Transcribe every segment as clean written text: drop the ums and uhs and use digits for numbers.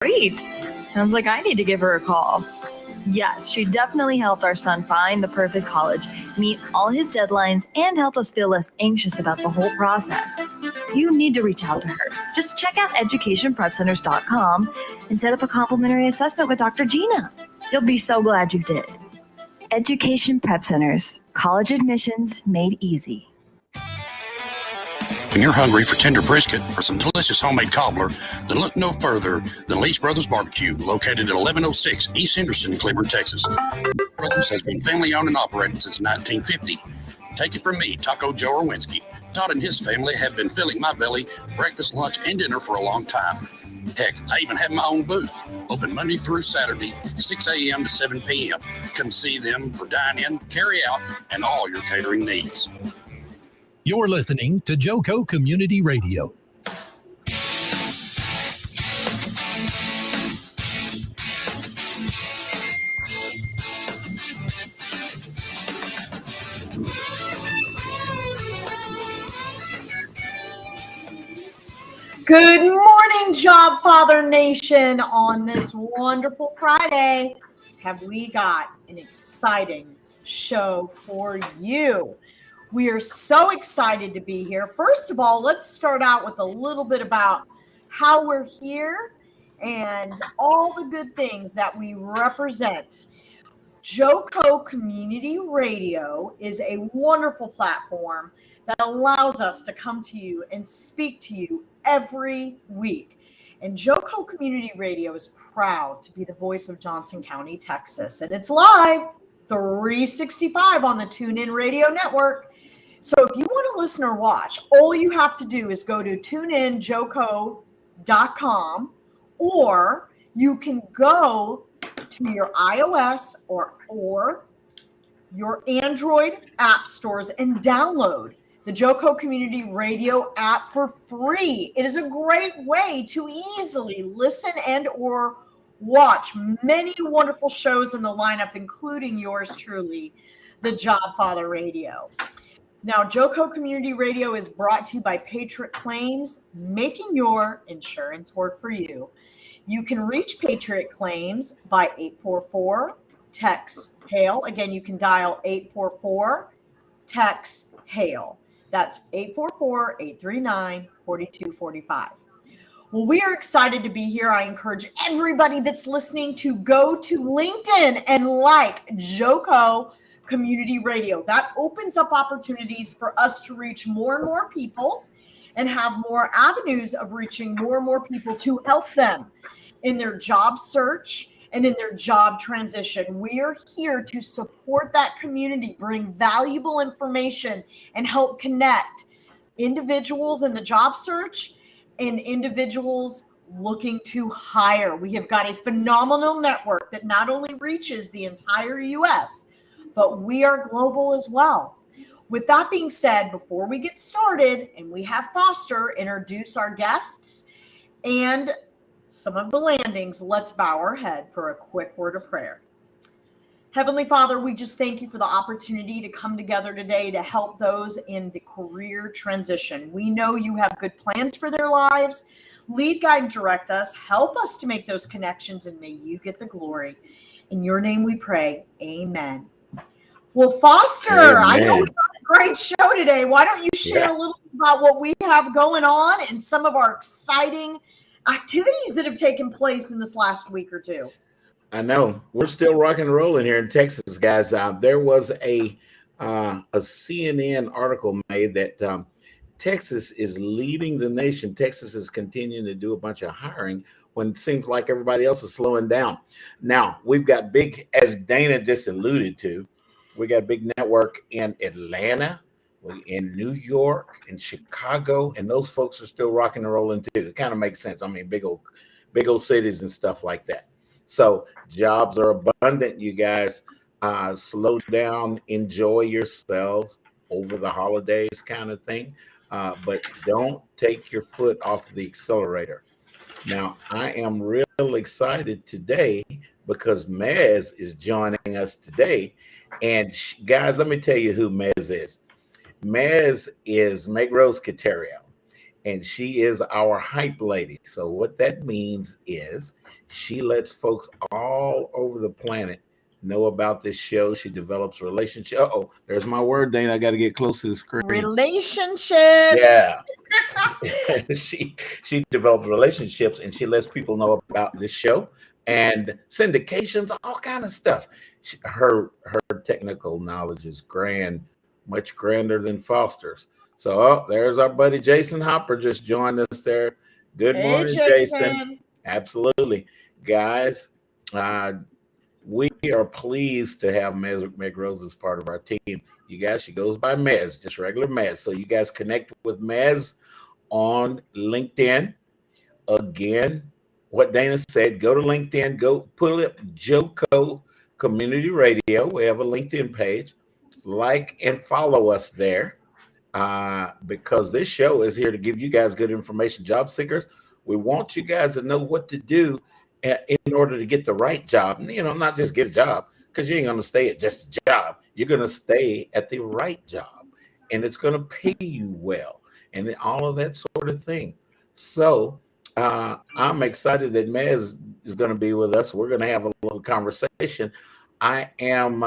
Great. Sounds like I need to give her a call. Yes, she definitely helped our son find the perfect college, meet all his deadlines, and help us feel less anxious about the whole process. You need to reach out to her. Just check out educationprepcenters.com and set up a complimentary assessment with Dr. Gina. You'll be so glad you did. Education Prep Centers. College admissions made easy. When you're hungry for tender brisket or some delicious homemade cobbler, then look no further than Lee's Brothers Barbecue, located at 1106 East Henderson, Cleveland, Texas. Brothers has been family owned and operated since 1950. Take it from me, Taco Joe Orwinski. Todd and his family have been filling my belly breakfast, lunch, and dinner for a long time. Heck, I even have my own booth, open Monday through Saturday, 6 a.m. to 7 p.m. Come see them for dine-in, carry-out, and all your catering needs. You're listening to Joco Community Radio. Good morning, Jobfather Nation. On this wonderful Friday, have we got an exciting show for you. We are so excited to be here. First of all, let's start out with a little bit about how we're here and all the good things that we represent. Joco Community Radio is a wonderful platform that allows us to come to you and speak to you every week. And Joco Community Radio is proud to be the voice of Johnson County, Texas. And it's live 365 on the TuneIn Radio Network. So if you want to listen or watch, all you have to do is go to tuneinjoco.com, or you can go to your iOS or your Android app stores and download the Joco Community Radio app for free. It is a great way to easily listen and or watch many wonderful shows in the lineup, including yours truly, the Jobfather Radio. Now, Joco Community Radio is brought to you by Patriot Claims, making your insurance work for you. You can reach Patriot Claims by 844-TEX-HAIL. Again, you can dial 844-TEX-HAIL. That's 844-839-4245. Well, we are excited to be here. I encourage everybody that's listening to go to LinkedIn and like Joco Community Radio. That opens up opportunities for us to reach more and more people and have more avenues of reaching more and more people to help them in their job search and in their job transition. We are here to support that community, bring valuable information, and help connect individuals in the job search and individuals looking to hire. We have got a phenomenal network that not only reaches the entire U.S., but we are global as well. With that being said, before we get started and we have Foster introduce our guests and some of the landings, let's bow our head for a quick word of prayer. Heavenly Father, we just thank you for the opportunity to come together today to help those in the career transition. We know you have good plans for their lives. Lead, guide, and direct us. Help us to make those connections, and may you get the glory. In your name we pray. Amen. Well, Foster, amen. I know we got a great show today. Why don't you share a little bit about what we have going on and some of our exciting activities that have taken place in this last week or two? I know we're still rocking and rolling here in Texas, guys. There was a CNN article made that Texas is leading the nation. Texas is continuing to do a bunch of hiring when it seems like everybody else is slowing down. Now, we've got big, as Dana just alluded to, we got a big network in Atlanta, in New York, in Chicago, and those folks are still rocking and rolling too. It kind of makes sense. I mean, big old cities and stuff like that. So jobs are abundant, you guys. Slow down, enjoy yourselves over the holidays kind of thing. But don't take your foot off the accelerator. Now, I am real excited today because Mez is joining us today. And guys, let me tell you who Mez is. Mez is Meg Rose Caterio. and she is our hype lady. So what that means is she lets folks all over the planet know about this show. She develops relationships. Oh, there's my word, Dana. I got to get close to the screen. Relationships. Yeah. she develops relationships, and she lets people know about this show and syndications, all kind of stuff. Her technical knowledge is grand, much grander than Foster's. So, there's our buddy Jason Hopper just joined us there. Good Hey, morning, Jason. Jason. Absolutely, guys. We are pleased to have Meg Rose as part of our team. You guys, she goes by Mez, just regular Mez. So you guys connect with Mez on LinkedIn. Again, what Dana said, go to LinkedIn, go pull up JoCo Community Radio. We have a LinkedIn page. Like and follow us there, because this show is here to give you guys good information. Job seekers, we want you guys to know what to do in order to get the right job. Not just get a job, because you ain't going to stay at just a job. You're going to stay at the right job, and it's going to pay you well, and all of that sort of thing. So I'm excited that Mez is going to be with us. We're going to have a little conversation. I am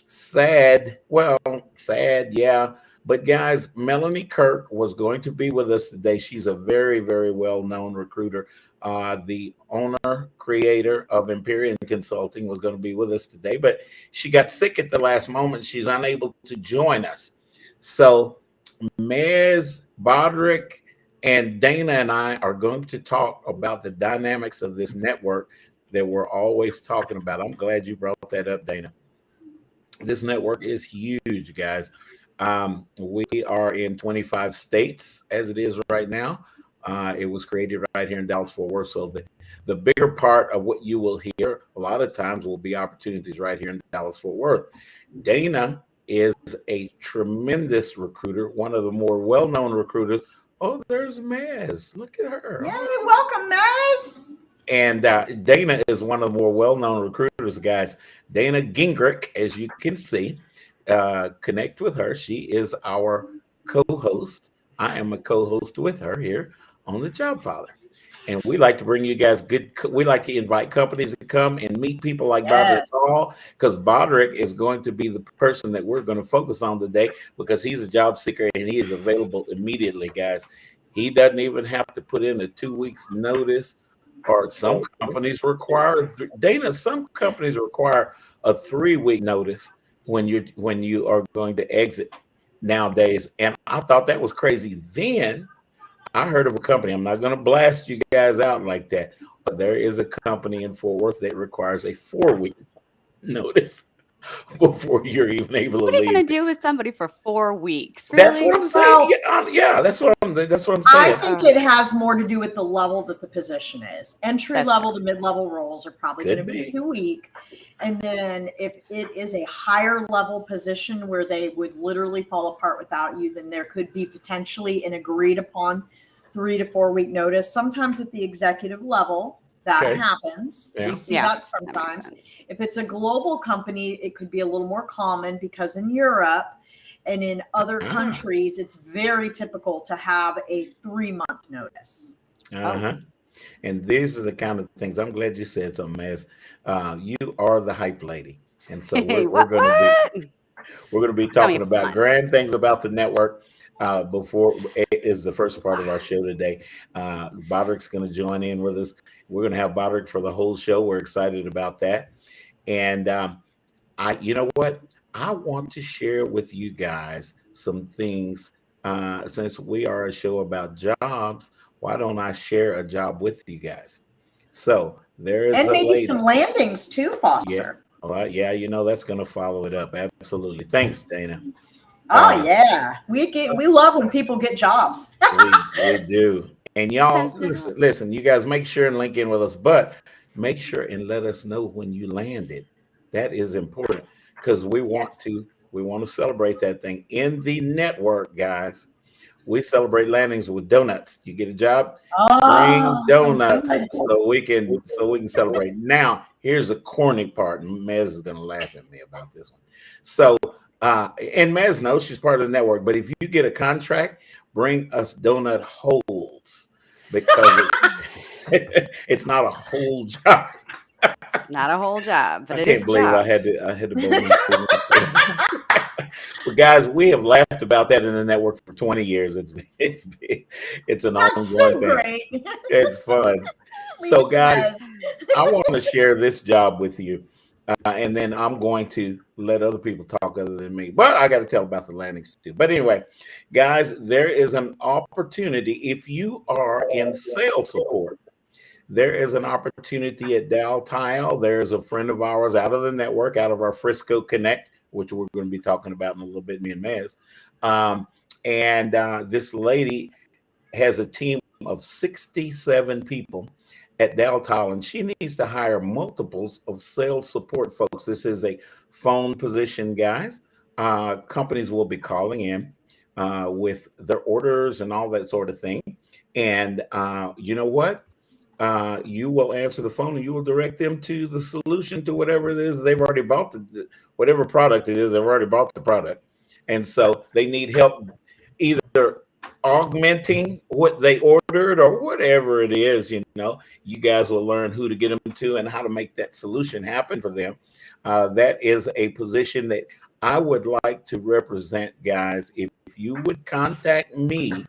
sad. Well, sad, yeah. But guys, Melanie Kirk was going to be with us today. She's a very, very well-known recruiter. The owner, creator of Empyrean Consulting was going to be with us today, but she got sick at the last moment. She's unable to join us. So Mez, Boderick, and Dana and I are going to talk about the dynamics of this network that we're always talking about. I'm glad you brought that up, Dana. This network is huge, guys. We are in 25 states as it is right now. It was created right here in Dallas-Fort Worth. So the bigger part of what you will hear a lot of times will be opportunities right here in Dallas-Fort Worth. Dana is a tremendous recruiter, one of the more well-known recruiters. Oh, there's Mez. Look at her. Yay, welcome, Mez. And Dana is one of the more well-known recruiters, guys. Dana Gingerich, as you can see. Connect with her. She is our co-host. I am a co-host with her here on the Jobfather. And we like to bring you guys we like to invite companies to come and meet people like Boderick Hall, because Boderick is going to be the person that we're going to focus on today, because he's a job seeker and he is available immediately, guys. He doesn't even have to put in a 2 weeks notice, or some companies require, Dana, some companies require a 3-week notice when you are going to exit nowadays. And I thought that was crazy. Then I heard of a company, I'm not going to blast you guys out like that, but there is a company in Fort Worth that requires a 4-week notice before you're even able to leave. What are you going to do with somebody for 4 weeks? Really? That's what I'm saying. Well, yeah, that's what I'm saying. I think it has more to do with the level that the position is. Entry level to mid-level roles are probably going to be 2 weeks. And then if it is a higher level position where they would literally fall apart without you, then there could be potentially an agreed upon 3 to 4 week notice. Sometimes at the executive level, that happens. Yeah. We see that sometimes. If it's a global company, it could be a little more common, because in Europe and in other countries, it's very typical to have a 3-month notice. And these are the kind of things. I'm glad you said something, Mez. You are the hype lady, and so we're going to be talking about grand things about the network. Before it is the first part of our show today. Boderick's going to join in with us. We're going to have Boderick for the whole show. We're excited about that. And you know what? I want to share with you guys some things. Since we are a show about jobs, why don't I share a job with you guys? So there is, and maybe some landings too, Foster. Yeah. Well, yeah, that's going to follow it up. Absolutely. Thanks, Dana. Oh yeah, we love when people get jobs. we do. And y'all, listen, you guys make sure and link in with us, but make sure and let us know when you landed. That is important, because we want to celebrate that thing in the network, guys. We celebrate landings with donuts. You get a job, bring donuts so we can celebrate. Now, here's the corny part, and Mez is going to laugh at me about this one. So, and Mez knows she's part of the network, but if you get a contract, bring us donut holes because it's not a whole job. It's not a whole job, but I it is can't a believe job. I had to But guys, we have laughed about that in the network for 20 years. It's an That's ongoing so thing. great. It's fun. Leave So it to guys, Des. I want to share this job with you. And then I'm going to let other people talk other than me. But I got to tell about the landings too. But anyway, guys, there is an opportunity if you are in sales support. There is an opportunity at Dow Tile. There's a friend of ours out of the network, out of our Frisco Connect, which we're going to be talking about in a little bit, me and Mez. This lady has a team of 67 people at Dow Tile, and she needs to hire multiples of sales support folks. This is a phone position, guys. Companies will be calling in with their orders and all that sort of thing. And you know what? You will answer the phone and you will direct them to the solution to whatever it is they've already bought, whatever product it is, they've already bought the product. And so they need help either augmenting what they ordered or whatever it is. You guys will learn who to get them to and how to make that solution happen for them. That is a position that I would like to represent, guys. If you would contact me,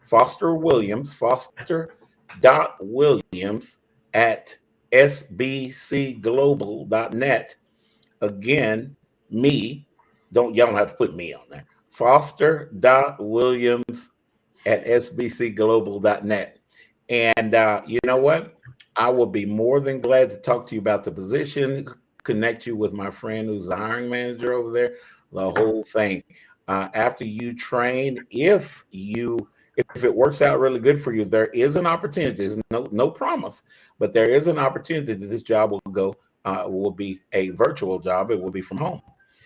Foster Williams, Foster.Williams at sbcglobal.net. Again, me, y'all don't have to put me on there. Foster.Williams at sbcglobal.net. And you know what? I will be more than glad to talk to you about the position, connect you with my friend who's the hiring manager over there, the whole thing. After you train, if it works out really good for you, there is an opportunity. There's no promise, but there is an opportunity that this job will be a virtual job. It will be from home.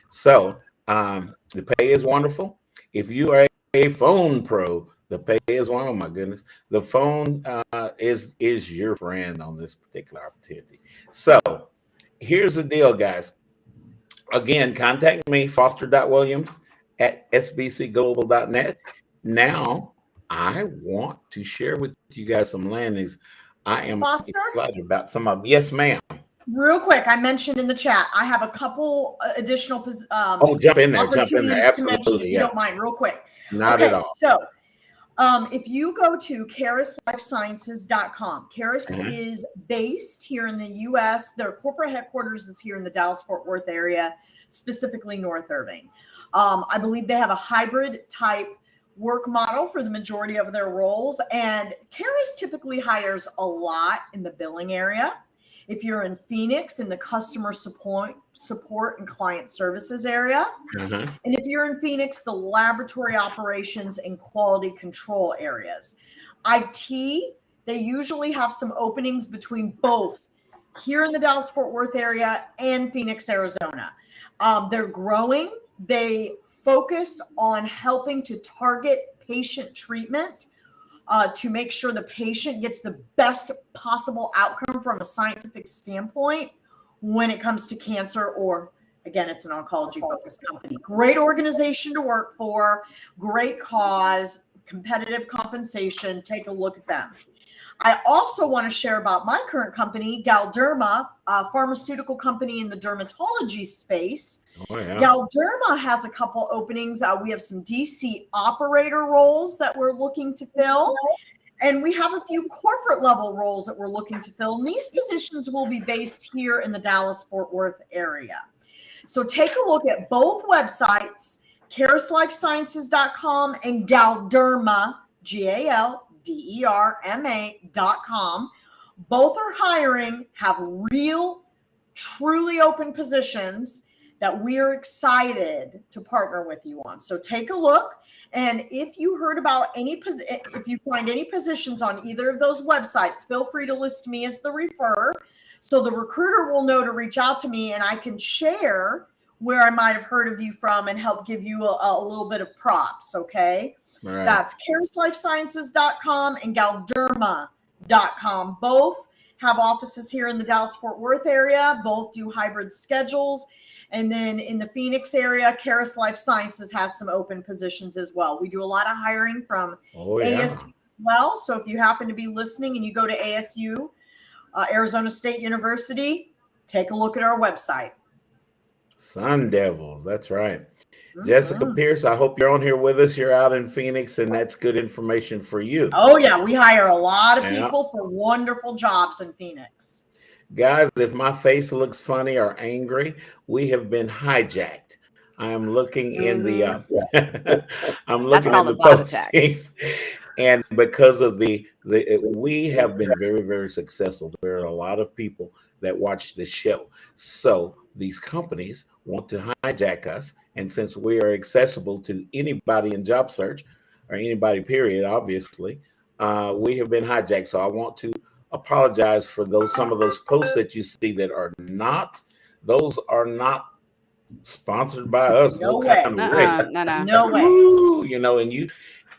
So the pay is wonderful. If you are a phone pro, the pay is one. Oh my goodness, the phone is your friend on this particular opportunity. So here's the deal, guys. Again, contact me, Foster.Williams at sbcglobal.net. Now, I want to share with you guys some landings. I am Foster? excited about some of them. Yes, ma'am. Real quick, I mentioned in the chat, I have a couple additional Jump in there. opportunities Absolutely. to mention, if you don't mind, real quick. Not at all. So if you go to CarisLifeSciences.com, Caris is based here in the U.S. Their corporate headquarters is here in the Dallas-Fort Worth area, specifically North Irving. I believe they have a hybrid type work model for the majority of their roles, and Caris typically hires a lot in the billing area. If you're in Phoenix, in the customer support and client services area. And if you're in Phoenix, the laboratory operations and quality control areas. IT, they usually have some openings between both here in the Dallas-Fort Worth area and Phoenix, Arizona. They're growing. They focus on helping to target patient treatment to make sure the patient gets the best possible outcome from a scientific standpoint when it comes to cancer, or again, it's an oncology focused company. Great organization to work for, great cause, competitive compensation. Take a look at them. I also want to share about my current company, Galderma, a pharmaceutical company in the dermatology space. Oh, yeah. Galderma has a couple openings. We have some DC operator roles that we're looking to fill. And we have a few corporate level roles that we're looking to fill. And these positions will be based here in the Dallas-Fort Worth area. So take a look at both websites, CarisLifeSciences.com and Galderma, GALDERMA.com. Both are hiring, have real, truly open positions that we're excited to partner with you on. So take a look. And if you heard about if you find any positions on either of those websites, feel free to list me as the referrer. So the recruiter will know to reach out to me and I can share where I might have heard of you from and help give you a little bit of props. Okay. Right. That's CarisLifeSciences.com and Galderma.com. Both have offices here in the Dallas-Fort Worth area. Both do hybrid schedules. And then in the Phoenix area, Caris Life Sciences has some open positions as well. We do a lot of hiring from ASU as well. So if you happen to be listening and you go to ASU, Arizona State University, take a look at our website. Sun Devils, that's right. Jessica Pierce, I hope you're on here with us. You're out in Phoenix, and that's good information for you. Oh, yeah. We hire a lot of people for wonderful jobs in Phoenix. Guys, if my face looks funny or angry, we have been hijacked. I am looking in the I'm looking in the postings, and because of we have been very, very successful. There are a lot of people that watch the show. So these companies want to hijack us. And since we are accessible to anybody in job search or anybody, period, obviously, we have been hijacked. So I want to apologize for some of those posts that you see that are not sponsored by us. No way. No way. Ooh, and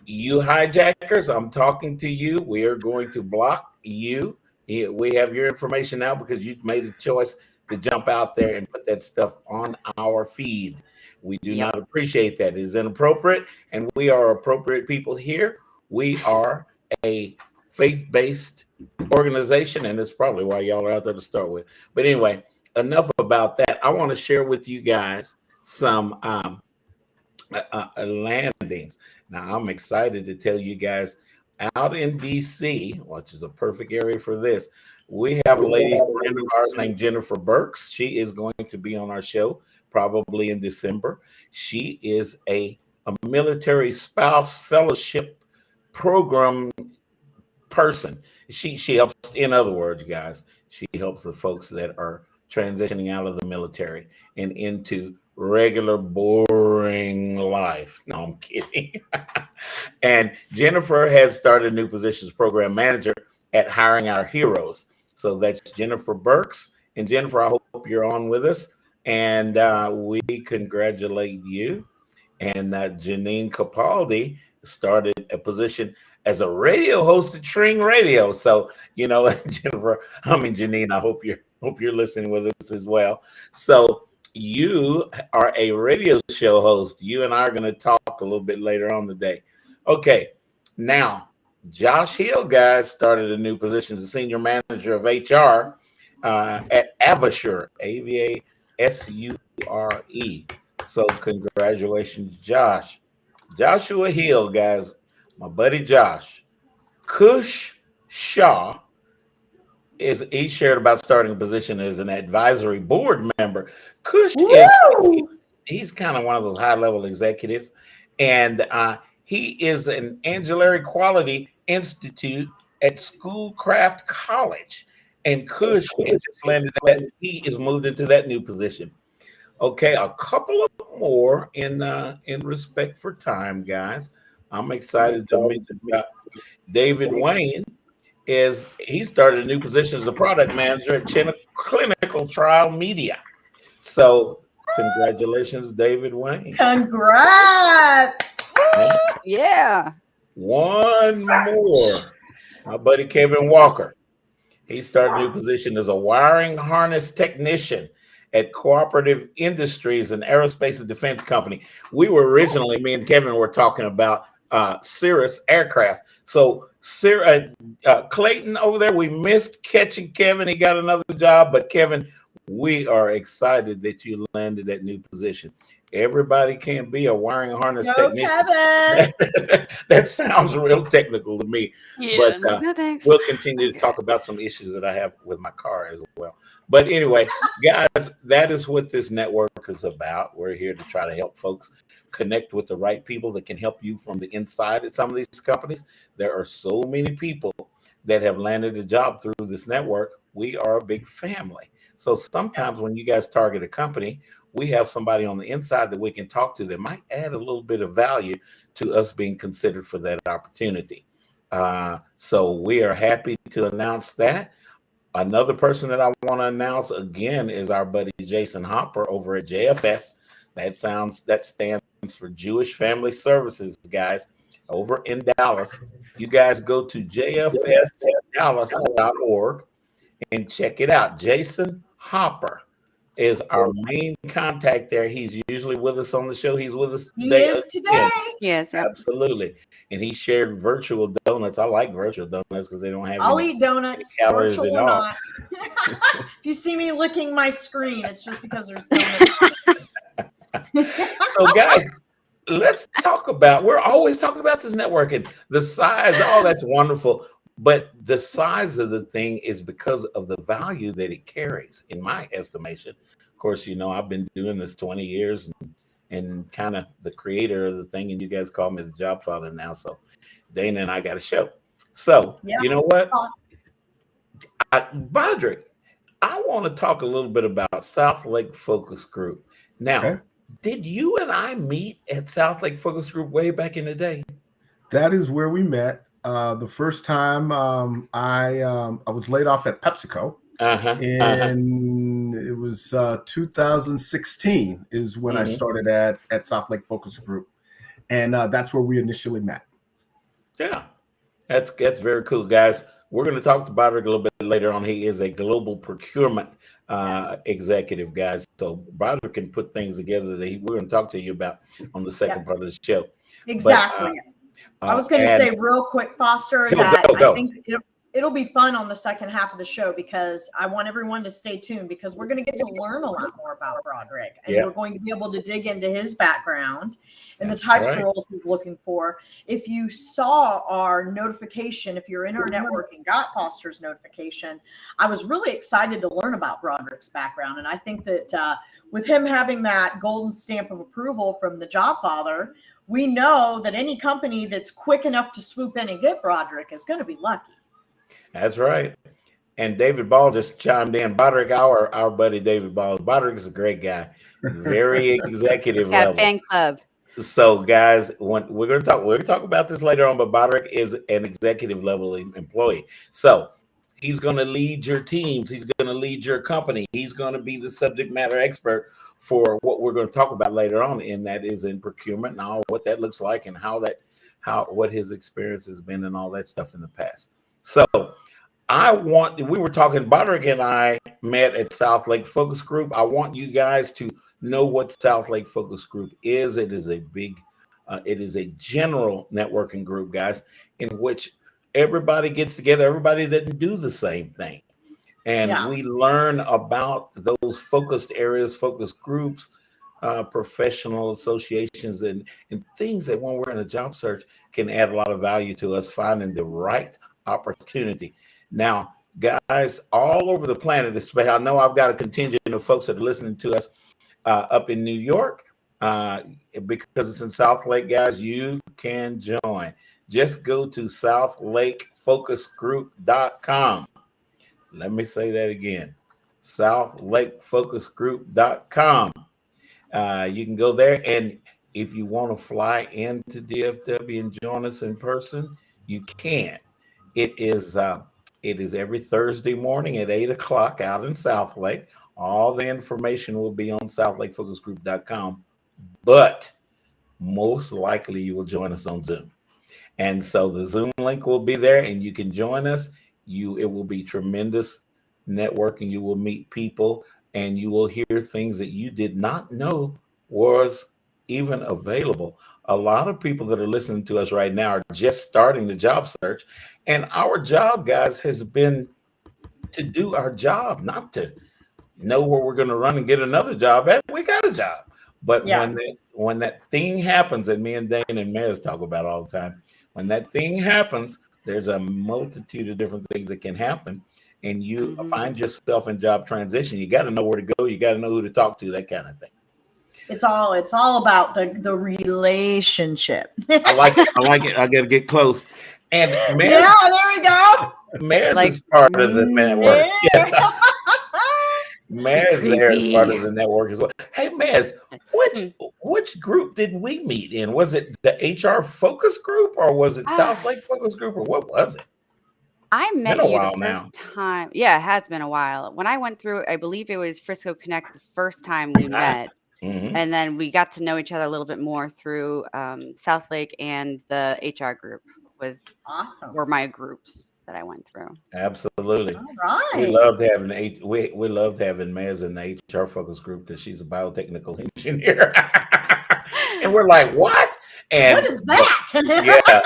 you hijackers, I'm talking to you. We are going to block you. We have your information now because you've made a choice to jump out there and put that stuff on our feed. We do not appreciate that. It is inappropriate, and we are appropriate people here. We are a faith-based organization, and it's probably why y'all are out there to start with. But anyway, enough about that. I want to share with you guys some landings. Now, I'm excited to tell you guys, out in DC, which is a perfect area for this, we have a lady friend of ours named Jennifer Burks. She is going to be on our show probably in December. She is a military spouse fellowship program person. She helps, in other words, guys, she helps the folks that are transitioning out of the military and into regular boring life. No, I'm kidding. And Jennifer has started a new position as program manager at Hiring Our Heroes. So that's Jennifer Burks. And Jennifer, I hope you're on with us. And we congratulate you. And Janine Capaldi started a position as a radio host at Tring Radio. So, Jennifer, Janine, I hope you're listening with us as well. So you are a radio show host. You and I are going to talk a little bit later on today. Okay, now Josh Hill, guys, started a new position as a senior manager of HR at Avasure, Avasure. So congratulations, Josh. Joshua Hill, guys, my buddy Josh. Kush Shaw he shared about starting a position as an advisory board member. Kush he's kind of one of those high-level executives, and he is an Angiolari Quality Institute at Schoolcraft College. And Kush just landed that he is moved into that new position. Okay, a couple of more in respect for time, guys. I'm excited to mention about David Wayne. He started a new position as a product manager at Clinical Trial Media. So congratulations, David Wayne. Congrats. Yeah. One more. My buddy Kevin Walker. He started a new position as a wiring harness technician at Cooperative Industries, an aerospace and defense company. We were originally, me and Kevin were talking about Cirrus aircraft. So Clayton over there, we missed catching Kevin. He got another job, but Kevin, we are excited that you landed that new position. Everybody can't be a wiring harness technician. Kevin. That sounds real technical to me. Yeah, but no thanks. We'll continue to talk about some issues that I have with my car as well. But anyway, guys, that is what this network is about. We're here to try to help folks connect with the right people that can help you from the inside at some of these companies. There are so many people that have landed a job through this network. We are a big family. So sometimes when you guys target a company, we have somebody on the inside that we can talk to that might add a little bit of value to us being considered for that opportunity. So we are happy to announce that. Another person that I want to announce again is our buddy Jason Hopper over at JFS. That stands for Jewish Family Services, guys, over in Dallas. You guys go to jfsdallas.org and check it out. Jason Hopper is our main contact there. He's usually with us on the show. He's with us He today is again. today. Yes. Yep. Absolutely. And he shared virtual donuts. I like virtual donuts because they don't have I'll any eat donuts, calories virtual at or all. not. If you see me licking my screen, it's just because there's donuts on it. So, guys, let's talk about, we're always talking about this networking, the size, all that's wonderful. But the size of the thing is because of the value that it carries, in my estimation. Of course, I've been doing this 20 years and kind of the creator of the thing, and you guys call me the Jobfather now. So Dana and I got a show. So, Yeah. you know what? Boderick, I want to talk a little bit about South Lake Focus Group. Now, Okay. did you and I meet at South Lake Focus Group way back in the day? That is where we met. The first time I was laid off at PepsiCo, and it was 2016 is when I started at South Lake Focus Group, and that's where we initially met. Yeah, that's very cool, guys. We're going to talk to Boderick a little bit later on. He is a global procurement executive, guys. So Boderick can put things together that we're going to talk to you about on the second part of the show. Exactly. But, I was going to say real quick, Foster, that I think it'll be fun on the second half of the show because I want everyone to stay tuned because we're going to get to learn a lot more about Boderick, and we're going to be able to dig into his background and the types of roles he's looking for. If you saw our notification, if you're in our network and got Foster's notification, I was really excited to learn about Boderick's background. And I think that with him having that golden stamp of approval from the Jobfather, we know that any company that's quick enough to swoop in and get Boderick is going to be lucky. That's right. And David Ball just chimed in. Boderick, our buddy David Ball. Boderick is a great guy, very executive level. Fan club. So, guys, we're going to talk about this later on. But Boderick is an executive level employee. So he's going to lead your teams. He's going to lead your company. He's going to be the subject matter expert for what we're going to talk about later on, and that is in procurement and all what that looks like and what his experience has been and all that stuff in the past. So we were talking, Boderick and I met at South Lake Focus Group. I want you guys to know what South Lake Focus Group is. It is it is a general networking group, guys, in which everybody gets together. Everybody doesn't do the same thing. And we learn about those focused areas, focus groups, professional associations, and things that when we're in a job search can add a lot of value to us finding the right opportunity. Now, guys, all over the planet, especially, I know I've got a contingent of folks that are listening to us up in New York, because it's in South Lake, guys, you can join. Just go to southlakefocusgroup.com. Let me say that again, southlakefocusgroup.com. You can go there, and if you want to fly into DFW and join us in person, you can. It is every Thursday morning at 8 o'clock out in South Lake. All the information will be on southlakefocusgroup.com, but most likely you will join us on Zoom. And so the Zoom link will be there, and you can join us. It will be tremendous networking. You will meet people, and you will hear things that you did not know was even available. A lot of people that are listening to us right now are just starting the job search, and our job, guys, has been to do our job, not to know where we're going to run and get another job at. We got a job. But when that thing happens, that me and Dane and Mez talk about all the time, when that thing happens, there's a multitude of different things that can happen, and you find yourself in job transition. You got to know where to go. You got to know who to talk to, that kind of thing. It's all about the relationship. I like it. I got to get close. And Mez, there we go. Mez is part of the network. Yeah. Mez there is part of the network as well. Hey, Mez, which group did we meet in? Was it the HR focus group, or was it South Lake Focus Group, or what was it? I met you the first time. Yeah, it has been a while. When I went through, I believe it was Frisco Connect the first time we met. And then we got to know each other a little bit more through South Lake, and the HR group were my groups. that I went through. Absolutely. All right. We loved having we loved having Maz in the HR focus group because she's a biotechnical engineer. And we're like, what? And what is that? Yeah.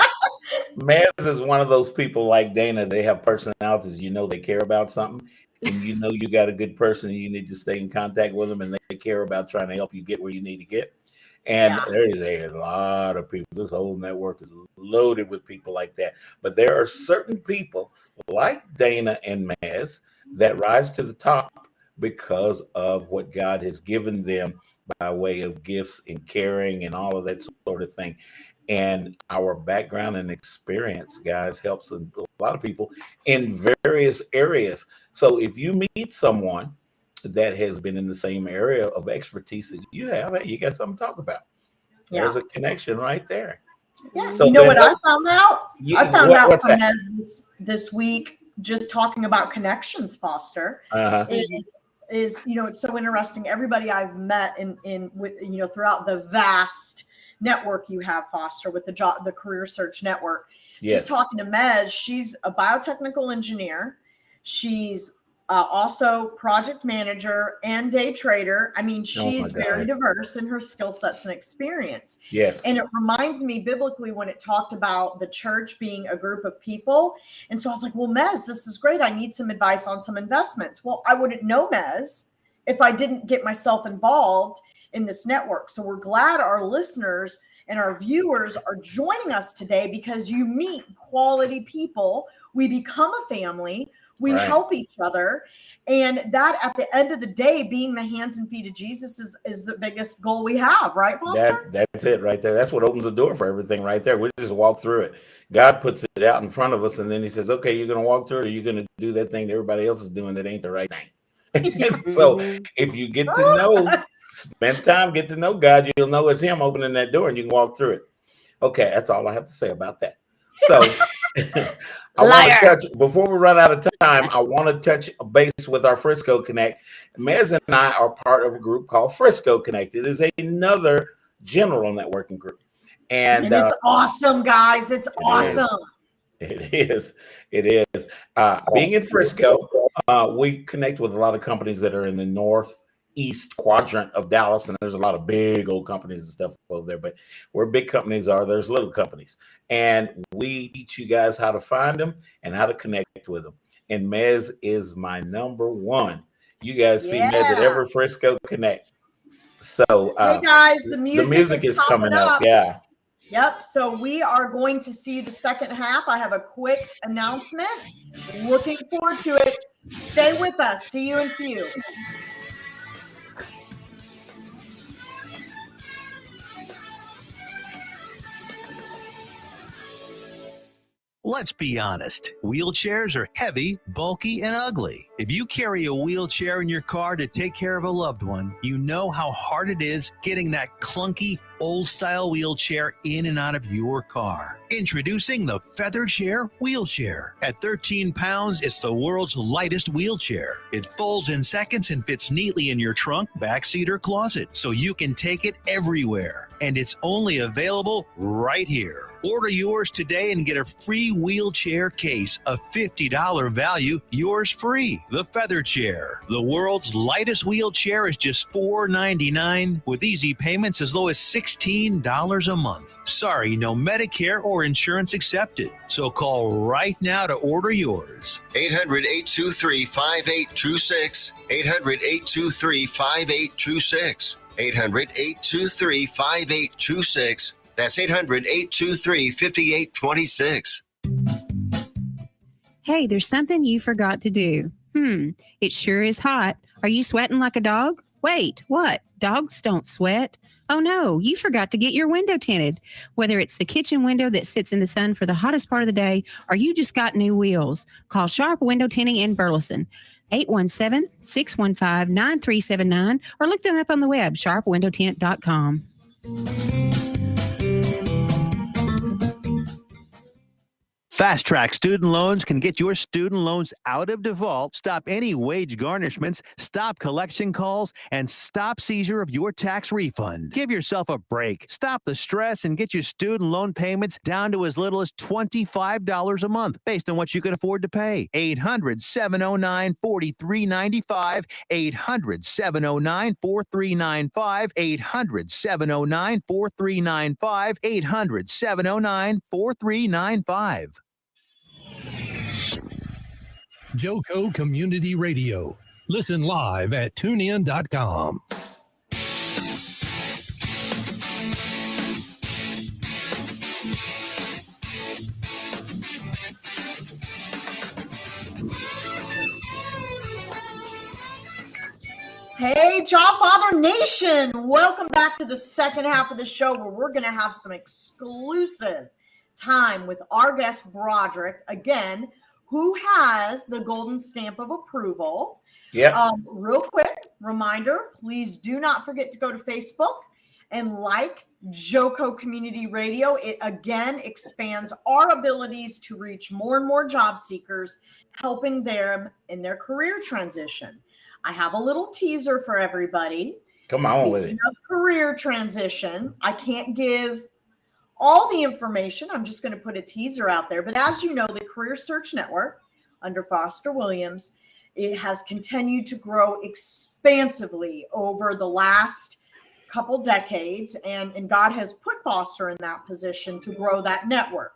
Maz is one of those people like Dana. They have personalities. They care about something, and you got a good person, and you need to stay in contact with them, and they care about trying to help you get where you need to get. And there is a lot of people. This whole network is loaded with people like that. But there are certain people like Dana and Maz that rise to the top because of what God has given them by way of gifts and caring and all of that sort of thing. And our background and experience, guys, helps a lot of people in various areas. So if you meet someone that has been in the same area of expertise that you have, hey, you got something to talk about. There's a connection right there. Yeah. So you know what I found out? I found out from Nez this week, just talking about connections, Foster, is it's so interesting. Everybody I've met throughout the vast network you have, Foster, with the career search network. Just talking to Mez, she's a biotechnical engineer. She's also project manager and day trader. I mean, she's very diverse in her skill sets and experience. Yes. And it reminds me biblically when it talked about the church being a group of people. And so I was like, well, Mez, this is great. I need some advice on some investments. Well, I wouldn't know Mez if I didn't get myself involved in this network. So we're glad our listeners and our viewers are joining us today because you meet quality people. We become a family. We help each other. And that, at the end of the day, being the hands and feet of Jesus is the biggest goal we have, right, Foster? That's it right there. That's what opens the door for everything right there. We just walk through it. God puts it out in front of us, and then he says, okay, you're going to walk through it, or you're going to do that thing that everybody else is doing that ain't the right thing. So if you get to know, spend time, get to know God, you'll know it's him opening that door, and you can walk through it. Okay, that's all I have to say about that. So I want to touch, before we run out of time, I want to touch base with our Frisco Connect. Mez and I are part of a group called Frisco Connect. It is another general networking group. And it's awesome, guys. It's awesome. It is. Being in Frisco, we connect with a lot of companies that are in the northeast quadrant of Dallas, and there's a lot of big old companies and stuff over there. But where big companies are, there's little companies. And we teach you guys how to find them and how to connect with them. And Mez is my number one. You guys see Mez at every Frisco Connect. So hey guys, the music is coming up. Yeah. Yep. So we are going to see the second half. I have a quick announcement. Looking forward to it. Stay with us. See you in a few. Let's be honest. Wheelchairs are heavy, bulky, and ugly. If you carry a wheelchair in your car to take care of a loved one, you know how hard it is getting that clunky, old-style wheelchair in and out of your car. Introducing the Feather Chair Wheelchair. At 13 pounds, it's the world's lightest wheelchair. It folds in seconds and fits neatly in your trunk, backseat, or closet, so you can take it everywhere. And it's only available right here. Order yours today and get a free wheelchair case, a $50 value, yours free. The Feather Chair. The world's lightest wheelchair is just $4.99 with easy payments as low as $16 a month. Sorry, no Medicare or insurance accepted. So call right now to order yours. 800-823-5826. 800-823-5826. 800-823-5826. That's 800-823-5826. Hey, there's something you forgot to do. It sure is hot. Are you sweating like a dog? Wait, what? Dogs don't sweat. Oh no, you forgot to get your window tinted. Whether it's the kitchen window that sits in the sun for the hottest part of the day, or you just got new wheels, call Sharp Window Tinting in Burleson. 817-615-9379, or look them up on the web, Fast Track Student Loans can get your student loans out of default, stop any wage garnishments, stop collection calls, and stop seizure of your tax refund. Give yourself a break. Stop the stress and get your student loan payments down to as little as $25 a month based on what you can afford to pay. 800-709-4395. 800-709-4395. 800-709-4395. 800-709-4395. Joco Community Radio. Listen live at tunein.com. Hey, Jobfather Nation! Welcome back to the second half of the show where we're going to have some exclusive time with our guest, Boderick, again, who has the golden stamp of approval. Yeah. Real quick reminder, please do not forget to go to Facebook and like Joco Community Radio. It, again, expands our abilities to reach more and more job seekers, helping them in their career transition. I have a little teaser for everybody. Come on with it. Speaking of career transition, I can't give all the information. I'm just going to put a teaser out there. But as you know, the Career Search Network under Foster Williams, it has continued to grow expansively over the last couple decades. And God has put Foster in that position to grow that network.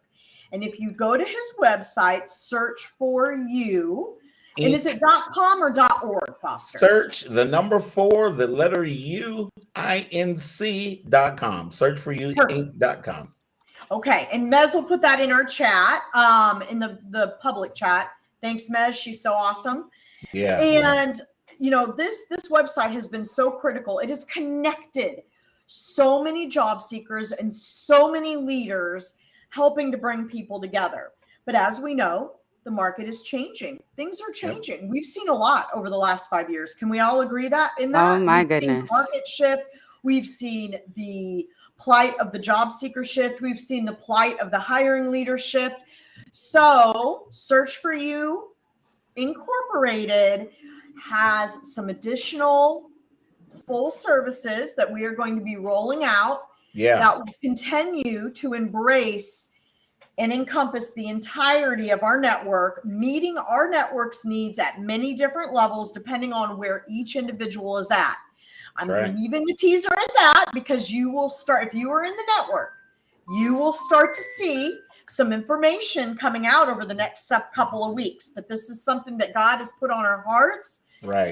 And if you go to his website, search for you. And is it .com or .org, Foster? Search the number 4, the letter U, INC.com. Search for you, Inc.com. Okay, and Mez will put that in our chat, in the public chat. Thanks, Mez. She's so awesome. Yeah. And, you know, this website has been so critical. It has connected so many job seekers and so many leaders, helping to bring people together. But as we know, the market is changing. Things are changing. Yep. We've seen a lot over the last 5 years. Can we all agree that in that? Oh my We've goodness. Seen market shift. We've seen the plight of the job seeker shift. We've seen the plight of the hiring leadership. So Search for You Incorporated has some additional full services that we are going to be rolling out that will continue to embrace and encompass the entirety of our network, meeting our network's needs at many different levels, depending on where each individual is at. I'm leaving the teaser at that because you will start, if you are in the network, you will start to see some information coming out over the next couple of weeks. But this is something that God has put on our hearts,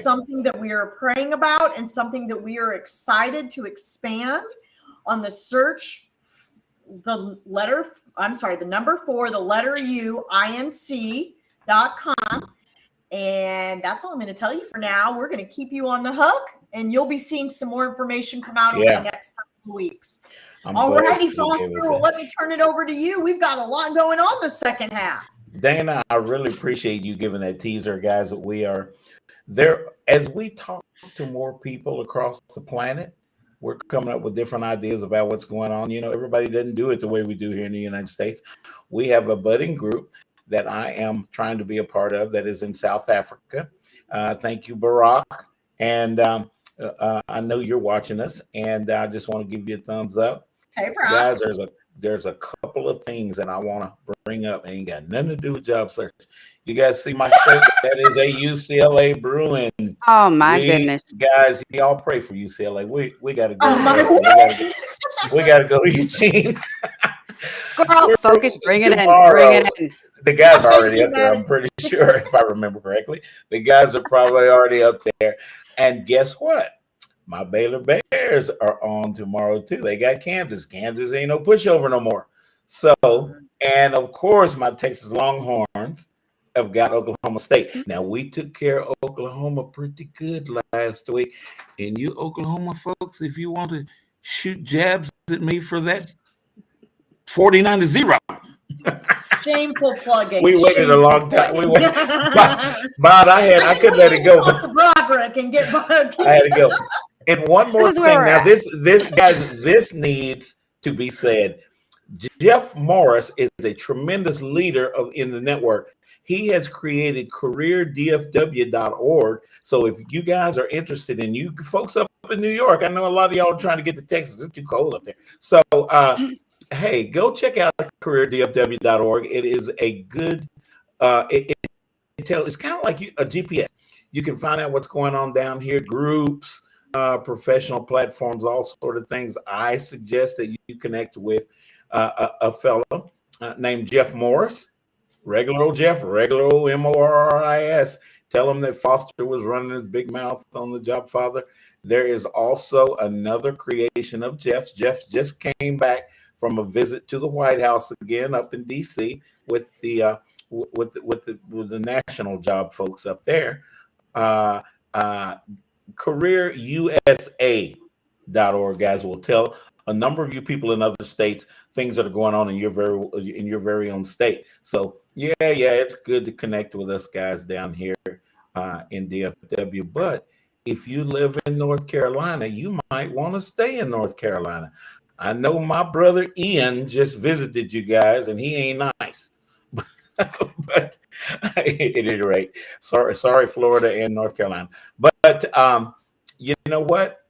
something that we are praying about, and something that we are excited to expand on the search, the number 4, the letter U, INC.com. And that's all I'm going to tell you for now. We're going to keep you on the hook, and you'll be seeing some more information come out over the next couple of weeks. All righty, Foster, well, let me turn it over to you. We've got a lot going on the second half. Dana, I really appreciate you giving that teaser, guys. We are there as we talk to more people across the planet. We're coming up with different ideas about what's going on. You know, everybody doesn't do it the way we do here in the United States. We have a budding group that I am trying to be a part of that is in South Africa. Thank you, Barack. And I know you're watching us, and I just want to give you a thumbs up. Hey, Barack. Guys, there's a couple of things that I want to bring up, and ain't got nothing to do with job search. You guys see my shirt? That is a UCLA Bruin. Oh my goodness, guys! Y'all pray for UCLA. We got to go. Oh my we got to go to Eugene. Squirrel, focus. Bring it in. The guys are already up there. I'm pretty sure, if I remember correctly. The guys are probably already up there. And guess what? My Baylor Bears are on tomorrow too. They got Kansas. Kansas ain't no pushover no more. So, and of course, my Texas Longhorns have got Oklahoma State. Now, we took care of Oklahoma pretty good last week. And you Oklahoma folks, if you want to shoot jabs at me for that 49-0. Shameful plugging. We waited a long time. We waited. But I couldn't let it go. Broderick and get I had to go. And one more thing. Now, this guys, this needs to be said. Jeff Morris is a tremendous leader in the network. He has created careerdfw.org. So if you guys are interested in, you folks up in New York, I know a lot of y'all are trying to get to Texas. It's too cold up there. So, hey, go check out careerdfw.org. It is a good, it's kind of like a GPS. You can find out what's going on down here, groups, professional platforms, all sort of things. I suggest that you connect with a fellow named Jeff Morris, regular old Jeff, regular old Morris. Tell him that Foster was running his big mouth on the Jobfather. There is also another creation of Jeff's. Jeff just came back from a visit to the White House again up in D.C. with the national job folks up there. CareerUSA.org, guys, will tell a number of you people in other states things that are going on in your very own state. So yeah, it's good to connect with us guys down here in DFW. But if you live in North Carolina, you might want to stay in North Carolina. I know my brother Ian just visited you guys, and he ain't nice. But at any rate, sorry, Florida and North Carolina. But you know what?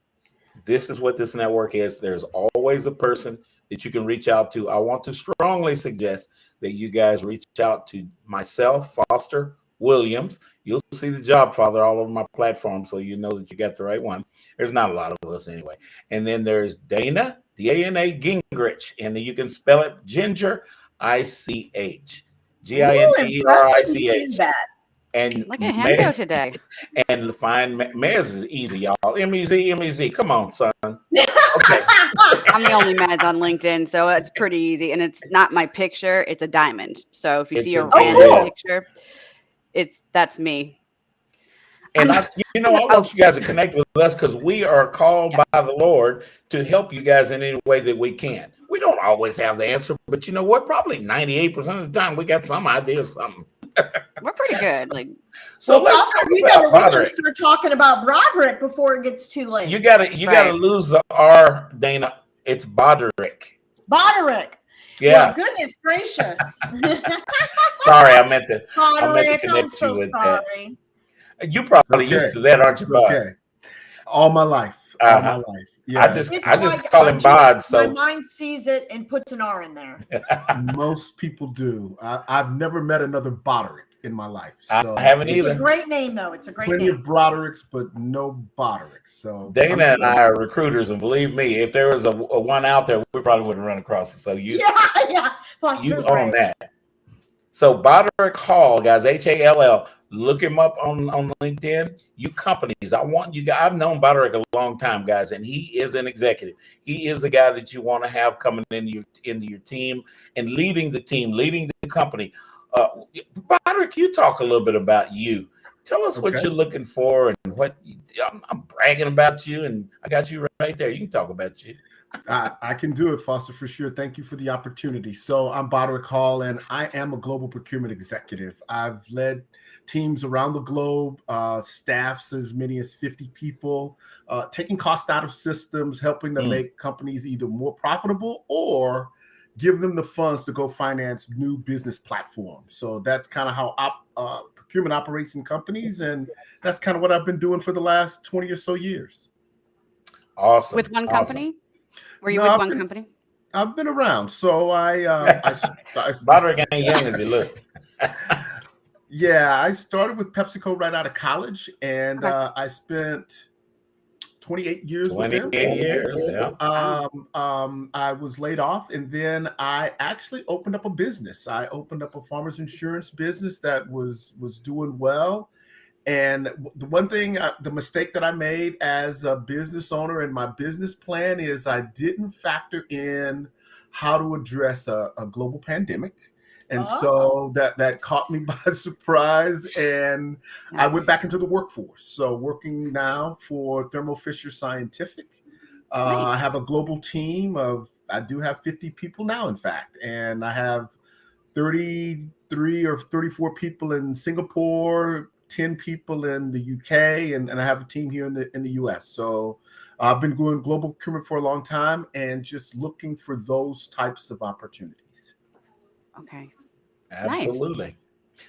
This is what this network is. There's always a person that you can reach out to. I want to strongly suggest that you guys reach out to myself, Foster Williams. You'll see the Jobfather all over my platform, so you know that you got the right one. There's not a lot of us anyway. And then there's Dana, D-A-N-A, Gingerich, and you can spell it Gingerich. Gingerich. And look at him go today. And find Mez is easy, y'all. M-E-Z. Come on, son. Okay. I'm the only Mez on LinkedIn, so it's pretty easy. And it's not my picture, it's a diamond. So if you see a random picture, that's me. And I want you guys to connect with us because we are called by the Lord to help you guys in any way that we can. We don't always have the answer, but you know what? Probably 98% of the time we got some idea of something. We're pretty good. So let's talk about Boderick. Start talking about Broderick before it gets too late. You gotta lose the R, Dana. It's Boderick. Boderick. Yeah. Well, goodness gracious. Sorry, I meant to Boderick, connect I'm so you with sorry. that. You probably used to that, aren't you, Bod? Okay. All my life. All my life. Yeah. I just call him Bod. So my mind sees it and puts an R in there. Most people do. I've never met another Boderick in my life. So I haven't either. It's a great name, though. It's a great plenty name. of Brodericks, but no Boderick. So Dana and I are recruiters, and believe me, if there was a one out there, we probably wouldn't run across it. So you own that. So Boderick Hall, guys, Hall. Look him up on LinkedIn. You companies, I want you guys. I've known Boderick a long time, guys, and he is an executive. He is the guy that you want to have coming into your team and leading the team, leading the company. Boderick, you talk a little bit about you. Tell us what you're looking for and what I'm bragging about you, and I got you right there. You can talk about you. I can do it, Foster, for sure. Thank you for the opportunity. So I'm Boderick Hall, and I am a global procurement executive. I've led teams around the globe, staffs as many as 50 people, taking cost out of systems, helping to make companies either more profitable or give them the funds to go finance new business platforms. So that's kind of how procurement operates in companies, and that's kind of what I've been doing for the last 20 or so years. Awesome. With one company? Were you with one company? I've been around. So Boderick ain't young as he look. Yeah, I started with PepsiCo right out of college, and I spent 28 years with them. 28 years, yeah. I was laid off, and then I actually opened up a business. I opened up a farmers insurance business that was doing well. And the one thing, the mistake that I made as a business owner in my business plan is I didn't factor in how to address a global pandemic. And so that caught me by surprise, and I went back into the workforce. So working now for Thermo Fisher Scientific. I have a global team I do have 50 people now, in fact, and I have 33 or 34 people in Singapore, 10 people in the UK, and I have a team here in the US. So I've been doing global procurement for a long time and just looking for those types of opportunities. Okay. Absolutely. Nice.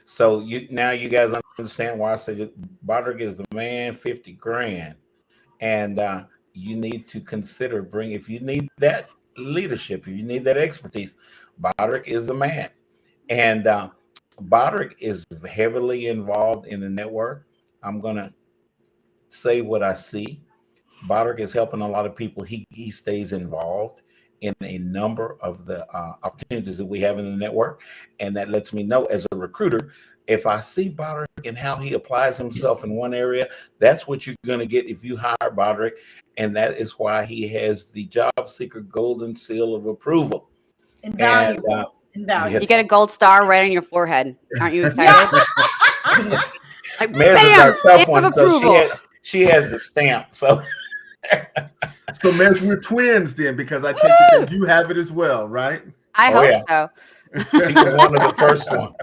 So now you guys understand why I said that Boderick is the man, 50 grand. And you need to consider if you need that leadership, if you need that expertise, Boderick is the man. And Boderick is heavily involved in the network. I'm going to say what I see. Boderick is helping a lot of people. He stays involved in a number of the opportunities that we have in the network. And that lets me know as a recruiter, if I see Boderick and how he applies himself in one area, that's what you're going to get if you hire Boderick. And that is why he has the Job Seeker Golden Seal of Approval. Invaluable. Invaluable. You get a gold star right on your forehead. Aren't you excited? Like, Mez is our tough one, so she has the stamp. So Mez, we're twins then, because I take it that you have it as well, right? I hope so. She was one of the first ones.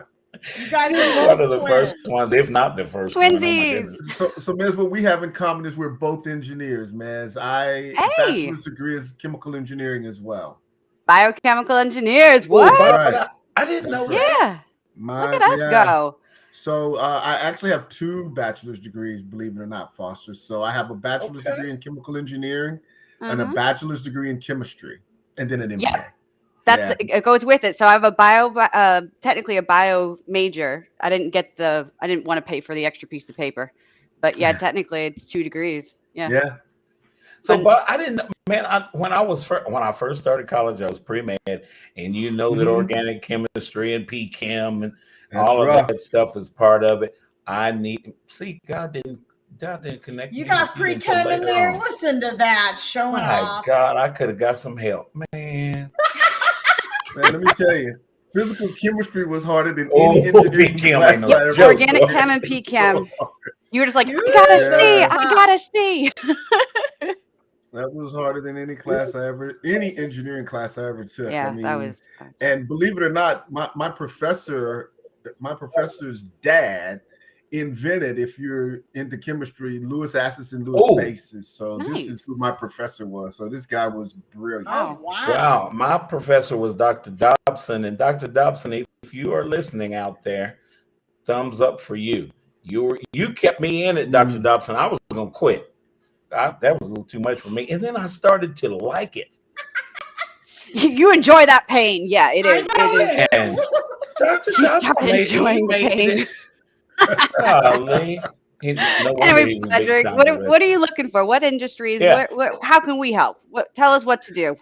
You guys are one of the first ones, if not the first one. Twinsies. So Mez, what we have in common is we're both engineers, Mez. Bachelor's degree is chemical engineering as well. Biochemical engineers. What? Right. I didn't know that. Yeah. Look at us go. So I actually have 2 bachelor's degrees, believe it or not, Foster. So I have a bachelor's degree in chemical engineering and a bachelor's degree in chemistry, and then an MBA. Yeah. It goes with it. So I have technically a bio major. I didn't want to pay for the extra piece of paper, but yeah, technically it's 2 degrees. Yeah. Yeah. So, but I didn't, man. When I first started college, I was pre-med, and that organic chemistry and P-Chem and all of that stuff is part of it. God didn't connect. You got pre-chem in there. Listen to that, showing off. God, I could have got some help, man. Man, let me tell you, physical chemistry was harder than any engineering class I ever. Organic chem and P-chem. You were just like, I gotta see. That was harder than any engineering class I ever took. Yeah, I mean, that was. And believe it or not, my professor's dad invented, if you're into chemistry, Lewis acids and Lewis bases. So This is who my professor was. So this guy was brilliant. Oh, wow. Wow. My professor was Dr. Dobson. And Dr. Dobson, if you are listening out there, thumbs up for you. You kept me in it, Dr. Dobson. I was going to quit. That was a little too much for me. And then I started to like it. You enjoy that pain. Yeah, it is. It is. And Dr. Dobson enjoying the pain. Golly. Anyway, Boderick, what are you looking for? What industries? Yeah. How can we help? Tell us what to do.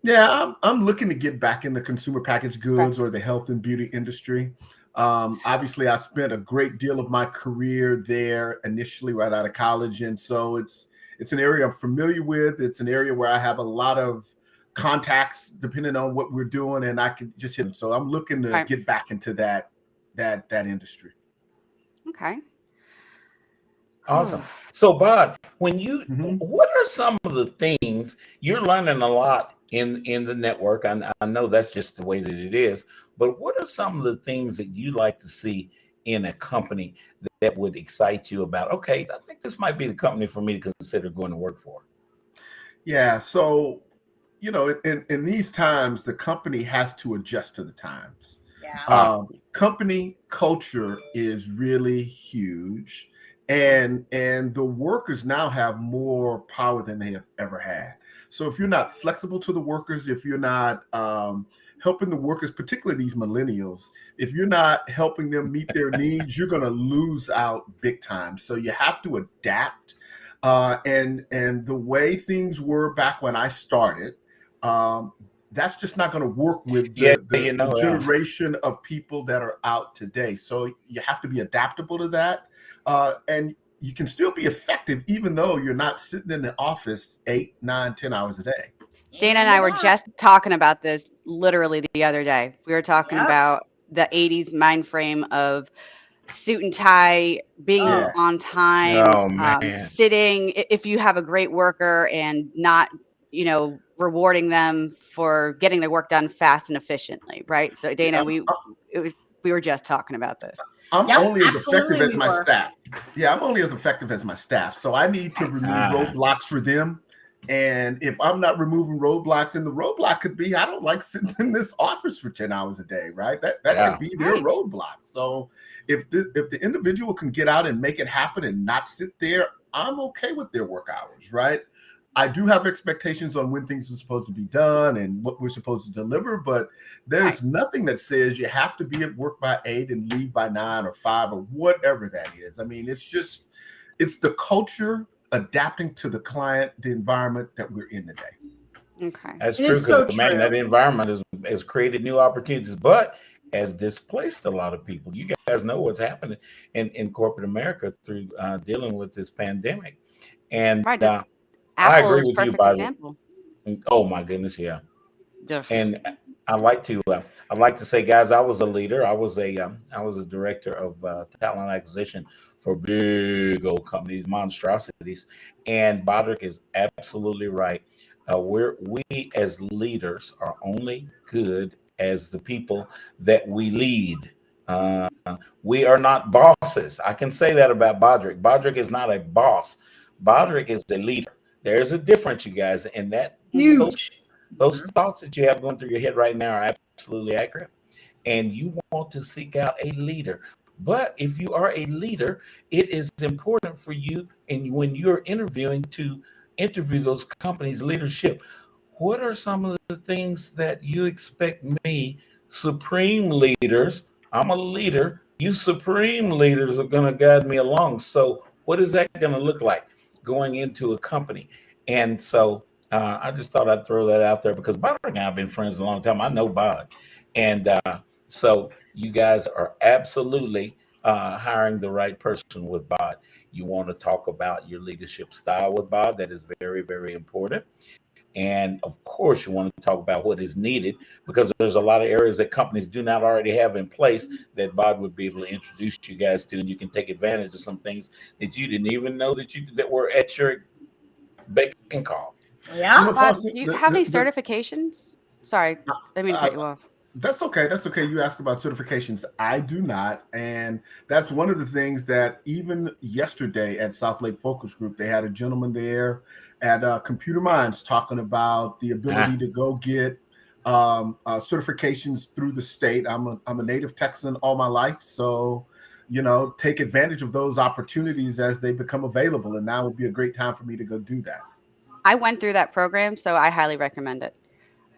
Yeah, I'm looking to get back in the consumer packaged goods or the health and beauty industry. Obviously, I spent a great deal of my career there initially right out of college. And so it's an area I'm familiar with. It's an area where I have a lot of contacts depending on what we're doing, and I can just hit them. So I'm looking to get back into that industry. Okay. Awesome. So, Bod, when what are some of the things you're learning a lot in the network? I know that's just the way that it is, but what are some of the things that you like to see in a company that would excite you about, okay, I think this might be the company for me to consider going to work for? Yeah. So, in these times, the company has to adjust to the times. Yeah. Company culture is really huge. And the workers now have more power than they have ever had. So if you're not flexible to the workers, if you're not helping the workers, particularly these millennials, if you're not helping them meet their needs, you're going to lose out big time. So you have to adapt. And the way things were back when I started, that's just not going to work with the generation of people that are out today. So you have to be adaptable to that. And you can still be effective even though you're not sitting in the office 8, 9, 10 hours a day. Dana and I were just talking about this literally the other day. We were talking about the 80s mind frame of suit and tie, being on time, sitting, if you have a great worker and not, rewarding them for getting their work done fast and efficiently, right? So Dana, we were just talking about this. I'm Yep, only as effective absolutely as we my were. staff. Yeah, I'm only as effective as my staff. So I need to remove roadblocks for them. And if I'm not removing roadblocks, and the roadblock could be, I don't like sitting in this office for 10 hours a day, right? That could be their roadblock. So if the individual can get out and make it happen and not sit there, I'm okay with their work hours, right? I do have expectations on when things are supposed to be done and what we're supposed to deliver, but there's nothing that says you have to be at work by 8 and leave by 9 or 5 or whatever that is. I mean, it's the culture adapting to the client, the environment that we're in today. Okay. That's true, because man, that environment has created new opportunities, but has displaced a lot of people. You guys know what's happening in corporate America through dealing with this pandemic. And I agree with you, by the way. Oh my goodness, yeah. And I like to say, guys, I was a leader. I was a director of talent acquisition for big old companies, monstrosities. And Boderick is absolutely right. We as leaders are only good as the people that we lead. We are not bosses. I can say that about Boderick. Boderick is not a boss. Boderick is a leader. There's a difference, you guys, and that huge. Those thoughts that you have going through your head right now are absolutely accurate. And you want to seek out a leader. But if you are a leader, it is important for you, and when you're interviewing, to interview those companies' leadership. What are some of the things that you expect me, supreme leaders? I'm a leader. You supreme leaders are going to guide me along. So what is that going to look like going into a company? And so I just thought I'd throw that out there, because Bob and I have been friends a long time. I know Bob. And so you guys are absolutely hiring the right person with Bob. You want to talk about your leadership style with Bob. That is very, very important. And of course, you want to talk about what is needed, because there's a lot of areas that companies do not already have in place that Bob would be able to introduce you guys to, and you can take advantage of some things that you didn't even know that were at your beck and call. Yeah. Bob, do you have any certifications? Sorry, I didn't mean to cut you off. That's okay. That's okay. You asked about certifications. I do not. And that's one of the things that even yesterday at South Lake Focus Group, they had a gentleman there at Computer Minds talking about the ability to go get certifications through the state. I'm a native Texan all my life. So, take advantage of those opportunities as they become available. And now would be a great time for me to go do that. I went through that program, so I highly recommend it.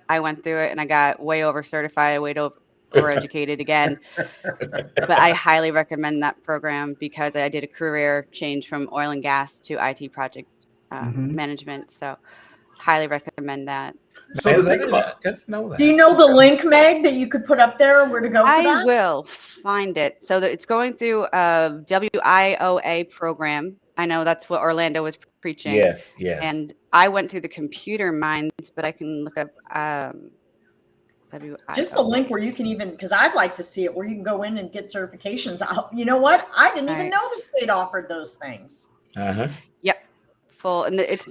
I went through it and I got way over certified, way over educated again. But I highly recommend that program, because I did a career change from oil and gas to IT project management. So highly recommend that. So do you know the link, Meg, that you could put up there where to go for that? I will find it. So that it's going through a WIOA program. I know that's what Orlando was preaching. Yes. And I went through the Computer Minds, but I can look up just the link where you can even, because I'd like to see it, where you can go in and get certifications. You know what? I didn't even know the state offered those things. Yep. Full. And it's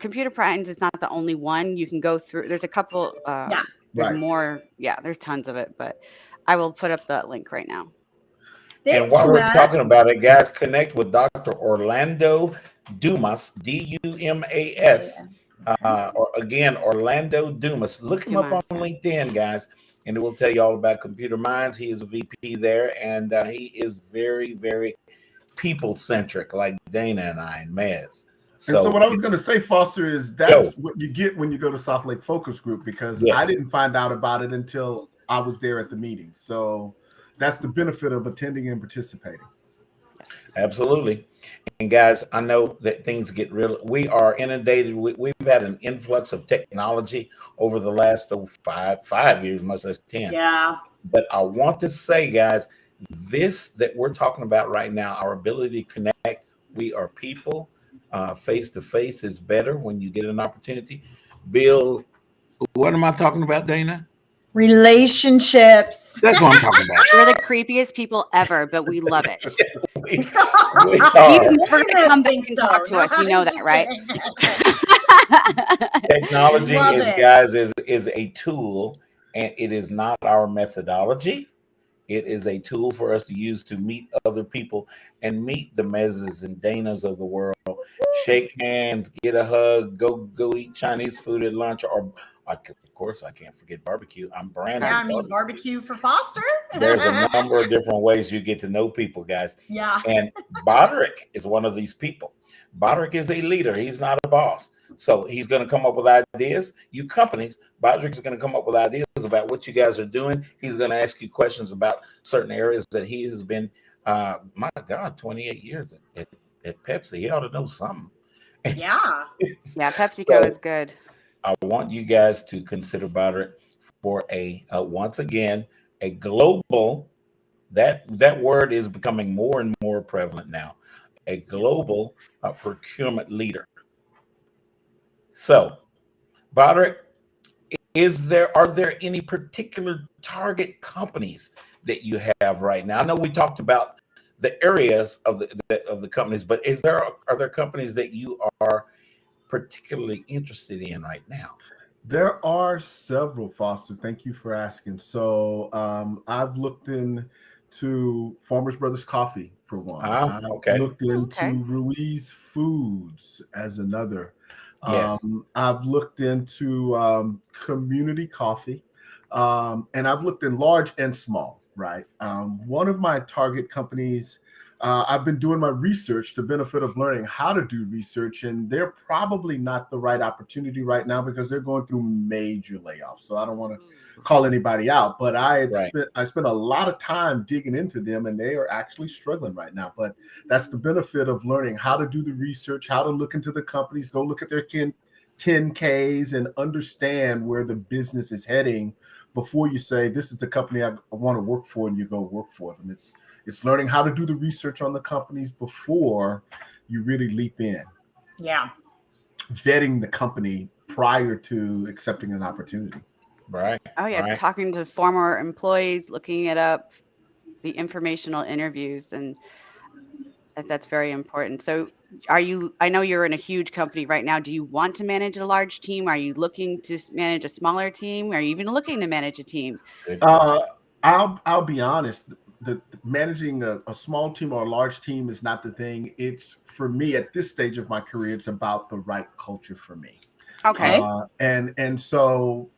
Computer Minds is not the only one. You can go through. There's a couple. There's more. Yeah, there's tons of it. But I will put up that link right now. And while we're talking about it, guys, connect with Dr. Orlando Dumas, Dumas. Or again, Orlando Dumas. Look him up on LinkedIn, guys, and it will tell you all about Computer Minds. He is a VP there, and he is very, very people-centric, like Dana and I and Mez. So what I was going to say, Foster, is that's what you get when you go to South Lake Focus Group, because I didn't find out about it until I was there at the meeting. So that's the benefit of attending and participating. Absolutely. And guys, I know that things get real. We are inundated. We've had an influx of technology over the last 5 years, much less 10. Yeah. But I want to say, guys, this that we're talking about right now, our ability to connect, we are people. Face to face is better when you get an opportunity. Bill, what am I talking about, Dana? Relationships. That's what I'm talking about. We're the creepiest people ever, but we love it. we He's never going to come back and talk to us. You know that, right? Technology is a tool, and it is not our methodology. It is a tool for us to use to meet other people and meet the Mezes and Danas of the world. Shake hands, get a hug, go eat Chinese food at lunch, or of course I can't forget barbecue. I'm Brandon. Yeah, I mean barbecue for Foster. There's a number of different ways you get to know people, guys. Yeah. And Boderick is one of these people. Boderick is a leader. He's not a boss. So he's going to come up with ideas. You companies, Boderick is going to come up with ideas about what you guys are doing. He's going to ask you questions about certain areas that he has been, my God, 28 years at Pepsi. He ought to know something. Yeah. Yeah, PepsiCo is good. I want you guys to consider Boderick for a once again, a global, that word is becoming more and more prevalent now, a global procurement leader. So, Boderick, are there any particular target companies that you have right now? I know we talked about the areas of the companies, but are there companies that you are particularly interested in right now? There are several, Foster. Thank you for asking. So I've looked into Farmers Brothers Coffee for one. I've looked into Ruiz Foods as another. Yes. I've looked into Community Coffee, and I've looked in large and small, right? One of my target companies, I've been doing my research, the benefit of learning how to do research, and they're probably not the right opportunity right now because they're going through major layoffs. So I don't want to call anybody out, but I spent a lot of time digging into them, and they are actually struggling right now. But that's the benefit of learning how to do the research, how to look into the companies, go look at their 10Ks and understand where the business is heading before you say, this is the company I want to work for, and you go work for them. It's learning how to do the research on the companies before you really leap in. Yeah. Vetting the company prior to accepting an opportunity. Right. Oh, yeah. Right. Talking to former employees, looking it up, the informational interviews, and that's very important. So I know you're in a huge company right now. Do you want to manage a large team? Are you looking to manage a smaller team? Are you even looking to manage a team? I'll be honest. The managing a small team or a large team is not the thing. It's, for me at this stage of my career, it's about the right culture for me. Okay. And so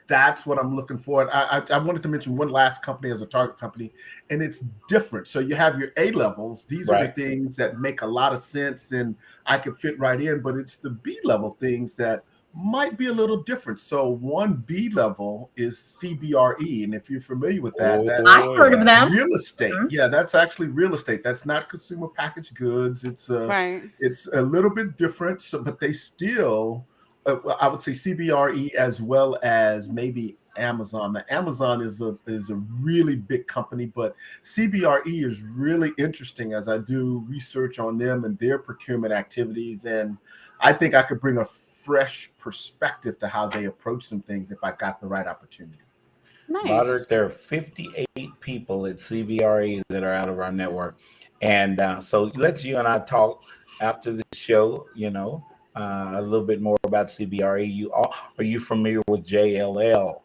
that's what I'm looking for. I wanted to mention one last company as a target company, and it's different. So you have your A levels. These are the things that make a lot of sense and I could fit right in, but it's the B level things that might be a little different. So one B level is CBRE. And if you're familiar with that, I've heard of them. Real estate. Mm-hmm. Yeah, that's actually real estate. That's not consumer packaged goods. It's a little bit different. So, but they still, I would say CBRE as well as maybe Amazon. Now, Amazon is a really big company, but CBRE is really interesting as I do research on them and their procurement activities. And I think I could bring a fresh perspective to how they approach some things if I got the right opportunity. Nice. Boderick, there are 58 people at CBRE that are out of our network. And so let's you and I talk after the show, a little bit more about CBRE. Are you familiar with JLL?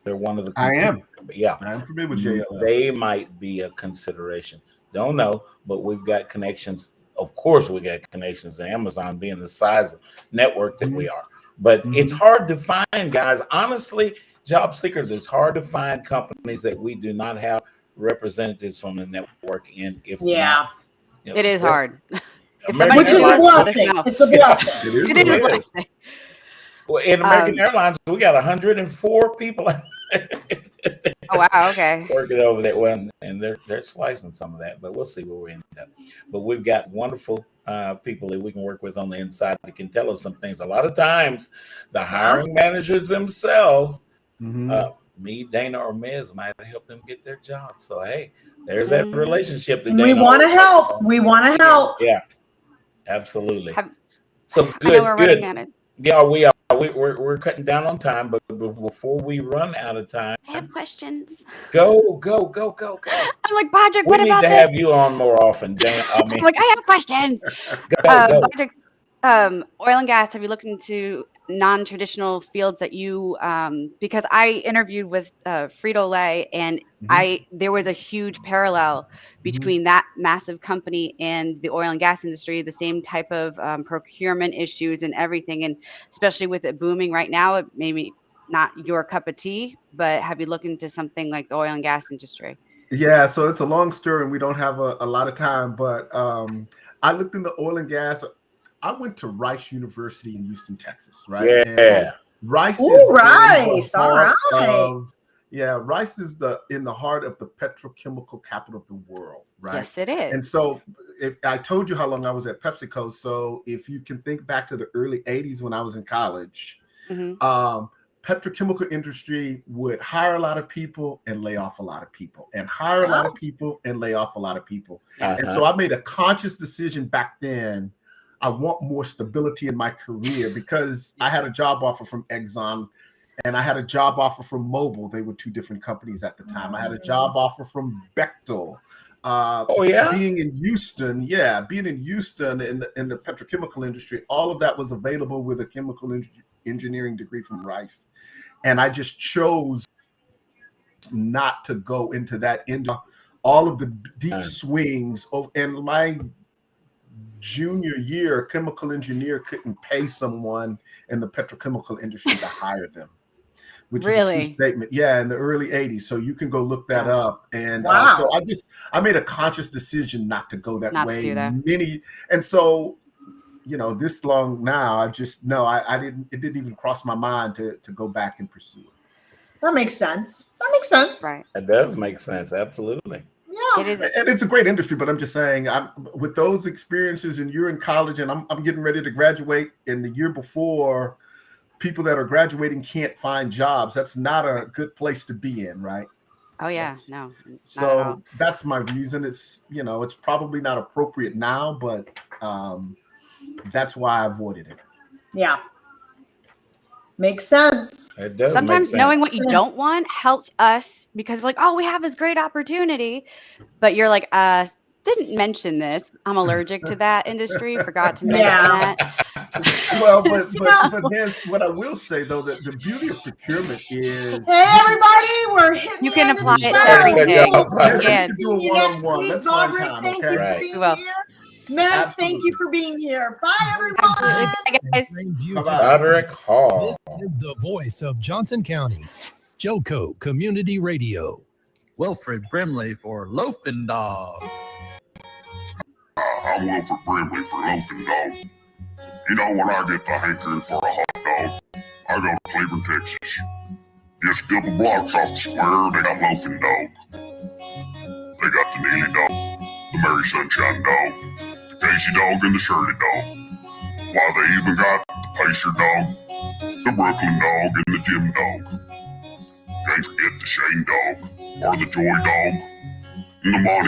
They're one of the. I am. Yeah. I'm familiar with JLL. They might be a consideration. Don't know, but we've got connections. Of course, we got connections to Amazon being the size of network that we are. But it's hard to find, guys. Honestly, job seekers, it's hard to find companies that we do not have representatives from the network in. It is hard. Which is a blessing. It's a blessing. It is a blessing. Well, in American Airlines, we got 104 people. Oh wow! Okay. Working over there, well, and they're slicing some of that, but we'll see where we end up. But we've got wonderful people that we can work with on the inside that can tell us some things. A lot of times, the hiring managers themselves, me, Dana, or Miz, might help them get their job. So hey, there's that relationship. That we want to help. We want to help. Yeah, absolutely. So good. I know we're running at it. Yeah, we are. We're cutting down on time, but before we run out of time, I have questions. Go. I'm like, Boderick, what about this? We need to have you on more often, Dan. I'm like, I have questions. Go. Boderick, oil and gas. Have you looked into non-traditional fields that you because I interviewed with Frito-Lay, and there was a huge parallel between that massive company and the oil and gas industry, the same type of procurement issues and everything, and especially with it booming right now, it maybe not your cup of tea, but have you looked into something like the oil and gas industry? Yeah, so it's a long story and we don't have a lot of time, but I looked into oil and gas. I went to Rice University in Houston, Texas, right? Yeah. And Rice Ooh, is Rice. All right. Rice is in the heart of the petrochemical capital of the world, right? Yes, it is. And so if I told you how long I was at PepsiCo, so if you can think back to the early 80s when I was in college, petrochemical industry would hire a lot of people and lay off a lot of people, and hire a lot of people and lay off a lot of people. And so I made a conscious decision back then. I want more stability in my career because I had a job offer from Exxon and I had a job offer from Mobil. They were two different companies at the time. I had a job offer from Bechtel. Being in Houston in the petrochemical industry, all of that was available with a chemical engineering degree from Rice. And I just chose not to go into that industry. All of the deep swings and my junior year, a chemical engineer couldn't pay someone in the petrochemical industry to hire them, which is a true statement. Yeah, in the early 80s. So you can go look that up. And so I made a conscious decision not to go that way. And so, this long now, I didn't, it didn't even cross my mind to go back and pursue it. That makes sense. Right. It does make sense. Absolutely. Yeah. It is. And it's a great industry, but I'm just saying, with those experiences, and you're in college, and I'm getting ready to graduate, and the year before, people that are graduating can't find jobs. That's not a good place to be in, right? Oh yeah, no. So that's my reason. It's it's probably not appropriate now, but that's why I avoided it. Yeah. Makes sense. It does. Sometimes knowing what you don't want helps us, because we're like, oh, we have this great opportunity, but you're like, didn't mention this. I'm allergic to that industry. Forgot to mention that. Well, but there's what I will say though, that the beauty of procurement is, hey everybody, we're hitting. You can apply it to everything. Yeah, do a one-on-one. Let's find time. Thank Okay. you for being here. Mess, thank you for being here. Bye, everyone. Bye, guys. Boderick Hall. This is the voice of Johnson County, Joco Community Radio. Wilfred Brimley for Loafing Dog. I'm Wilfred Brimley for Loafing Dog. When I get the hankering for a hot dog, I go to Cleveland, Texas. Just a couple blocks off the square, they got Loafing Dog. They got the Neely Dog, the Mary Sunshine Dog, the Casey Dog, and the Shirley Dog. Why, they even got the Pacer Dog, the Brooklyn Dog, and the Jim Dog. Can't forget the Shane Dog, or the Joy Dog, and the Monty